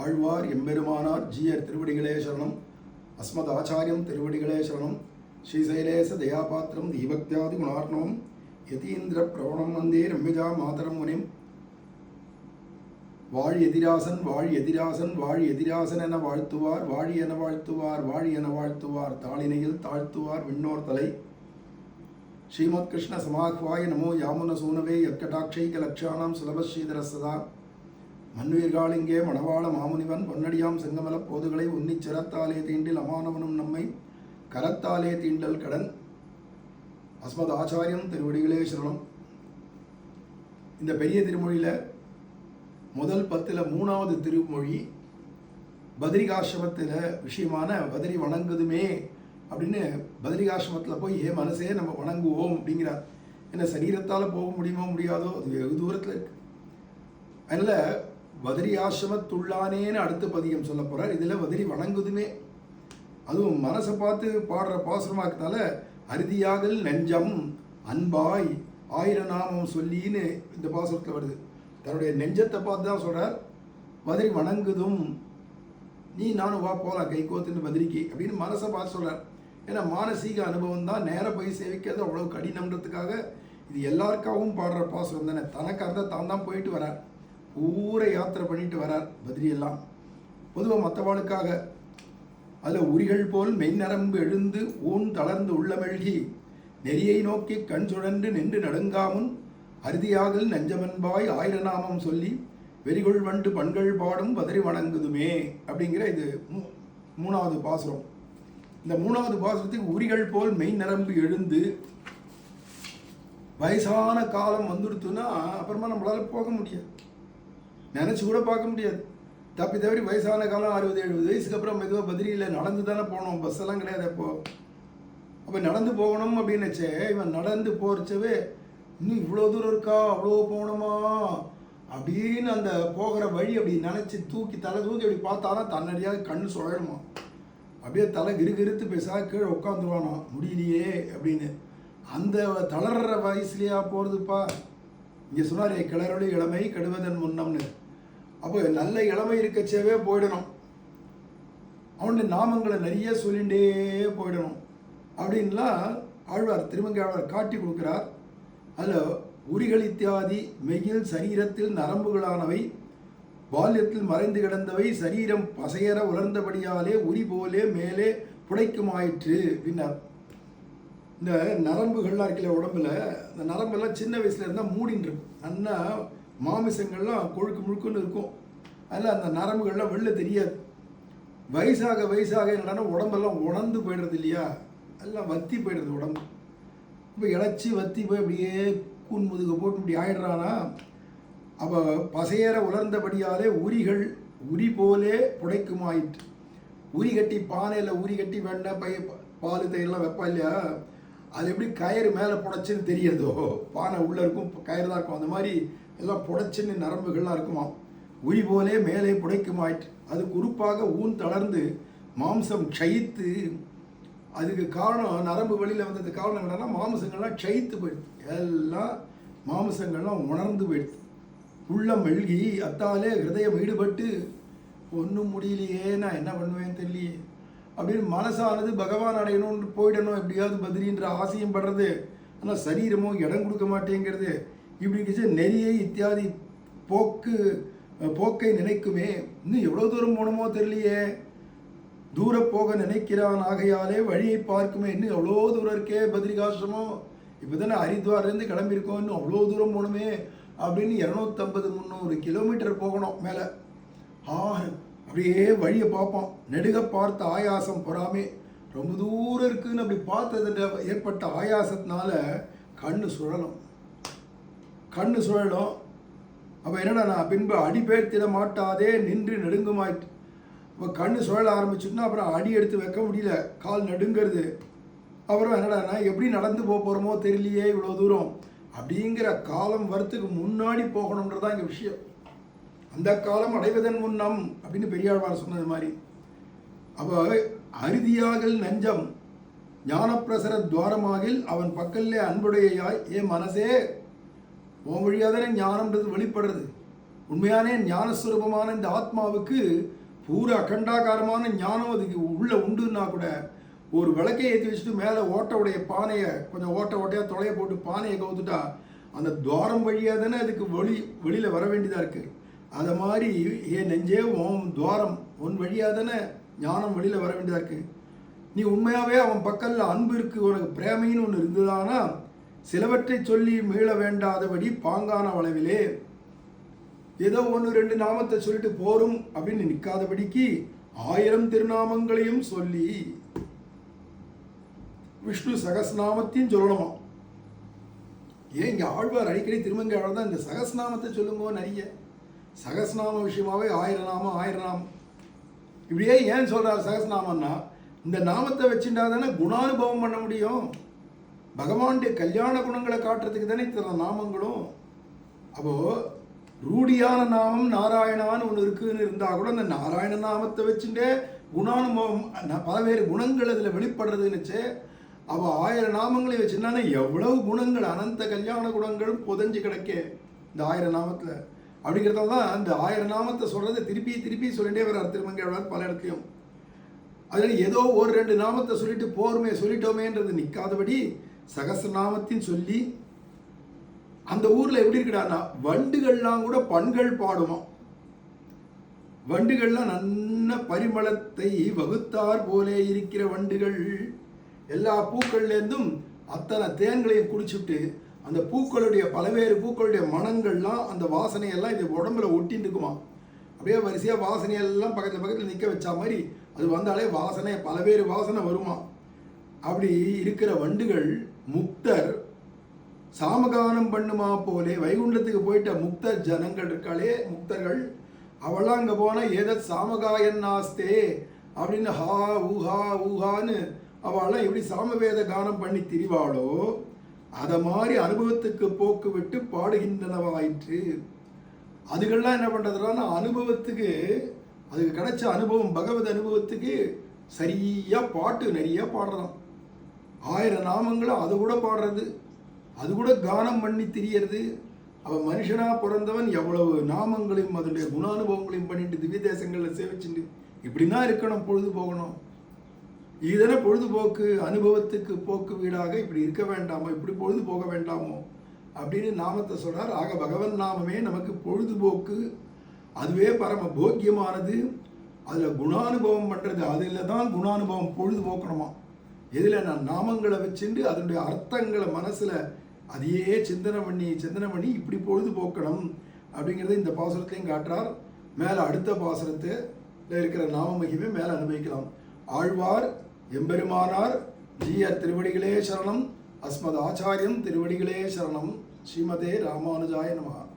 ஆழ்வார் எம்பெருமானார் ஜீயர் திருவடிகளே சரணம். அஸ்மத் ஆச்சாரியம் திருவடிகளே சரணம். ஸ்ரீசைலேச தயாபாத்திரம் தீபக்தியாதி குணார்ணவம் யதீந்திர பிரவணம் வந்தே ரம்யஜா மாதரம் முனிம். வாழி எதிராசன் வாழி எதிராசன் வாழி எதிராசன் என வாழ்த்துவார், வாழி என வாழ்த்துவார், வாழி என வாழ்த்துவார், தாளினையில் தாழ்த்துவார் விண்ணோர் தலை. ஸ்ரீமத் கிருஷ்ண சமாஹ்வாய நமோ யாமுன சூனவே யற்கடாட்சைக லக்ஷானாம் சுலபஸ்ரீதர சதா. மண்ணுயிர்காளிங்கே மணவாள மாமுனிவன் பொன்னடியாம் செங்கமல போதுகளை உன்னிச் சிரத்தாலே தீண்டில் அமானவனும் நம்மை கரத்தாலே தீண்டல் கடன். அஸ்மத் ஆச்சாரியம் திருவடிகளே சரணம். இந்த பெரிய திருமொழியில் முதல் 10 3வது திருமொழி பத்ரிகாசிரமத்தில் விஷயமான பத்ரி வணங்குதுமே அப்படின்னு பத்ரிகாசிரமத்தில் போய் ஏன் மனசே நம்ம வணங்குவோம் அப்படிங்கிறார். என்ன சரீரத்தால் போக முடியுமோ முடியாதோ, அது வெகு தூரத்தில் இருக்கு. அதனால் பத்ரி ஆசிரமத்துள்ளானேன்னு அடுத்த பதிகம் சொல்ல போகிறார். இதில் பத்ரி வணங்குதுமே, அதுவும் மனசை பார்த்து பாடுற பாசுரமாக்கத்தால அறுதியாகல் நெஞ்சம் அன்பாய் 1000 நாமம் சொல்லின்னு இந்த பாசுரத்தில் வருது. தன்னுடைய நெஞ்சத்தை பார்த்து தான் சொல்கிறார். பத்ரி வணங்குதும், நீ நானும் வா போகலாம் கை கோத்துன்னு பத்ரிக்கு அப்படின்னு மனசை பார்த்து சொல்கிறார். ஏன்னா மானசீக அனுபவம் தான், நேராக போய் சேவிக்கிறது அவ்வளோ கடினம்ன்றதுக்காக இது எல்லாருக்காகவும் பாடுற பாசுரம் தானே. தனக்காக தான் போயிட்டு வரார், ஊரை யாத்திரை பண்ணிட்டு வரார் பத்ரி எல்லாம். பொதுவாக மற்றவாளுக்காக அதில் உரிகள் போல் மெய்நரம்பு எழுந்து ஊன் தளர்ந்து உள்ளமெழ்கி நெறியை நோக்கி கண் சுழன்று நின்று நடுங்காமுன் அறுதியாகல் நெஞ்சமன்பாய் 1000 நாமம் சொல்லி வெறிகொள் வண்டு பண்கள் பாடும் பத்ரி வணங்குதுமே அப்படிங்கிற இது 3வது பாசுரம். இந்த 3வது பாசுரத்துக்கு உரிகள் போல் மெய் நரம்பு எழுந்து, வயசான காலம் வந்துடுத்துன்னா அப்புறமா நம்மளால போக முடியாது, நினச்சி கூட பார்க்க முடியாது. தப்பி தவறி வயசான காலம் 60-70 வயசுக்கு அப்புறம் மெதுவாக பத்ரியில் நடந்து தானே போகணும், பஸ்ஸெல்லாம் கிடையாது. அப்போ நடந்து போகணும் அப்படின்னு வச்சே இவன் நடந்து போகிறச்சவே இன்னும் இவ்வளோ தூரம் இருக்கா, அவ்வளோ போகணுமா அப்படின்னு அந்த போகிற வழி அப்படி நினச்சி தலை தூக்கி அப்படி பார்த்தானா தன்னடியாக கண்ணு சுழலுமா, அப்படியே தலை கிருகிருத்து பேசா கீழே உட்காந்துருவானா முடியலையே அப்படின்னு. அந்த தளர்ற வயசுலையா போகிறதுப்பா. இங்கே சொன்னார் கிளறொளி இளமை கெடுவதன் முன்னம்னு. அப்போ நல்ல இளமை இருக்கச்சேவே போயிடணும், அவனுடைய நாமங்களை நிறைய சொல்லிகிட்டே போயிடணும் அப்படின்லாம் ஆழ்வார் திருமங்கை ஆழ்வார் காட்டி கொடுக்குறார். அதில் உரிகள் இத்தியாதி மெய்யில் சரீரத்தில் நரம்புகளானவை பால்யத்தில் மறைந்து கிடந்தவை சரீரம் பசையற உலர்ந்தபடியாலே உரி போலே மேலே புடைக்குமாயிற்று அப்படின்னார். இந்த நரம்புகள்லாம் இருக்கல உடம்புல, இந்த நரம்பெல்லாம் சின்ன வயசுல இருந்தால் மூடின்னு இருக்கும். நல்லா மாமிசங்கள்லாம் கொழுக்கு முழுக்குன்னு இருக்கும். அதில் அந்த நரம்புகள்லாம் வெளில தெரியாது. வயசாக வயசாக என்னன்னா உடம்பெல்லாம் உணர்ந்து போயிடுறது இல்லையா, எல்லாம் வத்தி போயிடுறது உடம்பு. இப்போ இழைச்சி வத்தி போய் அப்படியே கூன் முதுக போட்டு இப்படி ஆயிடுறானா. அப்போ பசையற உலர்ந்தபடியாலே உரிகள் உரி போலே புடைக்குமாயிற்று. உரி கட்டி பானையில் உரி கட்டி வெண்ணெய் பால் தயிரெலாம் வைப்பா இல்லையா, அது எப்படி கயிறு மேலே புடைச்சின்னு தெரியறதோ, பானை உள்ளே இருக்கும் கயிறு தான் இருக்கும், அந்த மாதிரி எல்லாம் புடைச்சின்னு நரம்புகள்லாம் இருக்குமா. உரி போலே மேலே புடைக்குமாயிற்று. அது குறிப்பாக ஊன் தளர்ந்து மாம்சம் க்ஷயித்து. அதுக்கு காரணம் நரம்பு வழியில் வந்தது காரணம் என்னன்னா மாம்சங்கள்லாம் க்ஷயித்து போயிடுது, எல்லாம் மாம்சங்கள்லாம் உணர்ந்து போயிடுது. உள்ளம் மெழுகி அத்தாலே ஹிருதயம் ஈடுபட்டு ஒன்றும் முடியலையே நான் என்ன பண்ணுவேன்னு தெரியலையே அப்படின்னு மனசானது பகவான் அடையணும்னு போயிடணும் எப்படியாவது பத்ரின்ற ஆசையும் படுறது. ஆனால் சரீரமோ இடம் கொடுக்க மாட்டேங்கிறது. இப்படி நெறியை இத்தியாதி போக்கை நினைக்குமே, இன்னும் எவ்வளோ தூரம் போகணுமோ தெரியலையே, தூர போக நினைக்கிறான் ஆகையாலே வழியை பார்க்குமே, இன்னும் எவ்வளோ தூரம் இருக்கே பத்ரிகாசிரமம், இப்போ தானே ஹரித்வார்லேருந்து கிளம்பியிருக்கோம், இன்னும் அவ்வளோ தூரம் போகணுமே அப்படின்னு 250-300 கிலோமீட்டர் போகணும் மேலே. அப்படியே வழியை பார்ப்போம், நெடுக பார்த்த ஆயாசம் பொறாமே, ரொம்ப தூரம் இருக்குன்னு அப்படி பார்த்ததுல ஏற்பட்ட ஆயாசத்தினால கண்ணு சுழலும். அப்போ என்னடா நான் பின்பு அடிபேர்த்திட மாட்டாதே நின்று நெடுங்குமாயிட்டு. இப்போ கண்ணு சுழல ஆரம்பிச்சுட்டுனா அப்புறம் அடி எடுத்து வைக்க முடியல, கால் நடுங்கிறது. அப்புறம் என்னடா நான் எப்படி நடந்து போகிறோமோ தெரியலையே இவ்வளோ தூரம் அப்படிங்கிற காலம் வரத்துக்கு முன்னாடி போகணுன்றதான் இங்கே விஷயம். அந்த காலம் அடைவதன் முன்னம் அப்படின்னு பெரியாழ்வார் சொன்னது மாதிரி. அப்போ அறுதியாகல் நெஞ்சம் ஞானப்பிரசர துவாரமாகில் அவன் பக்கல்லே அன்புடையாய் ஏ மனசே உன் வழியாக தானே ஞானம்ன்றது வெளிப்படுறது. உண்மையான ஞானஸ்வரூபமான இந்த ஆத்மாவுக்கு பூரா அகண்டாகாரமான ஞானம் அதுக்கு உள்ள உண்டுன்னா கூட ஒரு விளக்கை ஏற்றி வச்சுட்டு மேலே ஓட்டவுடைய பானையை கொஞ்சம் ஓட்டையாக தொலைய போட்டு பானையை கவுத்துட்டா அந்த துவாரம் வழியாக தானே அதுக்கு வெளியில் வர வேண்டியதாக இருக்குது. அதை மாதிரி ஏன் நெஞ்சே உன் துவாரம் உன் வழியாக தானே ஞானம் வெளியில் வர வேண்டியதாக இருக்குது. நீ உண்மையாகவே அவன் பக்கத்தில் அன்பு இருக்கு, உனக்கு பிரேமைன்னு ஒன்று இருந்ததானா சிலவற்றை சொல்லி மீள வேண்டாதபடி பாங்கான அளவிலே ஏதோ 1-2 நாமத்தை சொல்லிட்டு போரும் அப்படின்னு நிற்காதபடிக்கு 1000 திருநாமங்களையும் சொல்லி விஷ்ணு சகஸ்நாமத்தையும் சொல்லணுமா. ஏன் இங்கே ஆழ்வார் அடிக்கடி திருமங்கை ஆழ்வார் தான் இந்த சகஸ்நாமத்தை சொல்லுங்க, நிறைய சகஸ்நாம விஷயமாவே 1000 நாமம் 1000 நாமம் இப்படியே ஏன் சொல்றாரு சகஸ்நாமன்னா, இந்த நாமத்தை வச்சுட்டா தானே குணானுபவம் பண்ண முடியும். பகவானுடைய கல்யாண குணங்களை காட்டுறதுக்கு தானே இத்தனை நாமங்களும். அப்போ ரூடியான நாமம் நாராயணான்னு ஒன்று இருக்குன்னு இருந்தா கூட அந்த நாராயண நாமத்தை வச்சுட்டே குணானுபவம் பல்வேறு குணங்கள் அதில் வெளிப்படுறதுன்னுச்சு. அவள் 1000 நாமங்களையும் வச்சுருந்தானே எவ்வளவு குணங்கள், அனந்த கல்யாண குணங்களும் புதஞ்சு கிடக்க இந்த 1000 நாமத்தில். அப்படிங்கிறதால தான் அந்த 1000 நாமத்தை சொல்கிறத திருப்பி திருப்பி சொல்லிட்டே வர்றார் திருமங்கை பல இடத்துலையும். அதில் ஏதோ 1-2 நாமத்தை சொல்லிட்டு போருமே சொல்லிட்டோமேன்றது நிற்காதபடி சகஸ்ரநாமத்தையும் சொல்லி அந்த ஊரில் எப்படி இருக்குடான்னா வண்டுகள்லாம் கூட பண்கள் பாடுமா. வண்டுகள்லாம் நல்ல பரிமளத்தை வகுத்தார் போலே இருக்கிற வண்டுகள் எல்லா பூக்கள்லேருந்தும் அத்தனை தேன்களையும் குடிச்சுட்டு அந்த பூக்களுடைய பல்வேறு பூக்களுடைய மனங்கள்லாம் அந்த வாசனையெல்லாம் இது உடம்புல ஒட்டின்னு இருக்குமா. அப்படியே வரிசையாக வாசனையெல்லாம் பக்கத்தில் நிற்க வச்சா மாதிரி அது வந்தாலே வாசனை பல்வேறு வாசனை வருமா. அப்படி இருக்கிற வண்டுகள் முக்தர் சாமகானம் பண்ணுமா போலே வைகுண்டத்துக்கு போயிட்ட முக்தர் ஜனங்கள் இருக்காளே முக்தர்கள், அவளாம் அங்கே போனால் ஏதோ சாமகாயன் நாஸ்தே அப்படின்னு ஹா ஊஹா ஊஹான்னு அவளாம் எப்படி சாமவேத கானம் பண்ணி திரிவாளோ அதை மாதிரி அனுபவத்துக்கு போக்கு விட்டு பாடுகின்றனவாயிற்று. அதுகள்லாம் என்ன பண்ணுறதுனா அனுபவத்துக்கு அதுக்கு கிடைச்ச அனுபவம் பகவத் அனுபவத்துக்கு சரியாக பாட்டு நிறைய பாடுறதாம். 1000 நாமங்களும் அது கூட பாடுறது, அது கூட கானம் பண்ணி திரியறது. அவன் மனுஷனாக பிறந்தவன் எவ்வளவு நாமங்களையும் அதனுடைய குணானுபவங்களையும் பண்ணிட்டு திவ்ய தேசங்களில் சேவிச்சுட்டு இப்படின்னா இருக்கணும், பொழுது போகணும். இதன பொழுதுபோக்கு அனுபவத்துக்கு போக்கு வீடாக இப்படி இருக்க வேண்டாமோ, இப்படி பொழுது போக வேண்டாமோ அப்படின்னு நாமத்தை சொல்றார். ஆக பகவன் நாமமே நமக்கு பொழுதுபோக்கு, அதுவே பரம போக்கியமானது. அதில் குணானுபவம் பண்ணுறது, அதில் தான் குணானுபவம் பொழுது போக்கணுமா. எதில் நான் நாமங்களை வச்சுட்டு அதனுடைய அர்த்தங்களை மனசில் அதையே சிந்தனை பண்ணி இப்படி பொழுது போக்கணும் அப்படிங்கிறத இந்த பாசுரத்தையும் காட்டுறார். மேலே அடுத்த பாசுரத்தில் இருக்கிற நாம மகிமை மேலே அனுபவிக்கலாம். ஆழ்வார் எம்பெருமானார் ஜீயர் திருவடிகளே சரணம். அஸ்மத் ஆச்சாரியம் திருவடிகளே சரணம். ஸ்ரீமதே ராமானுஜாய நமஹ.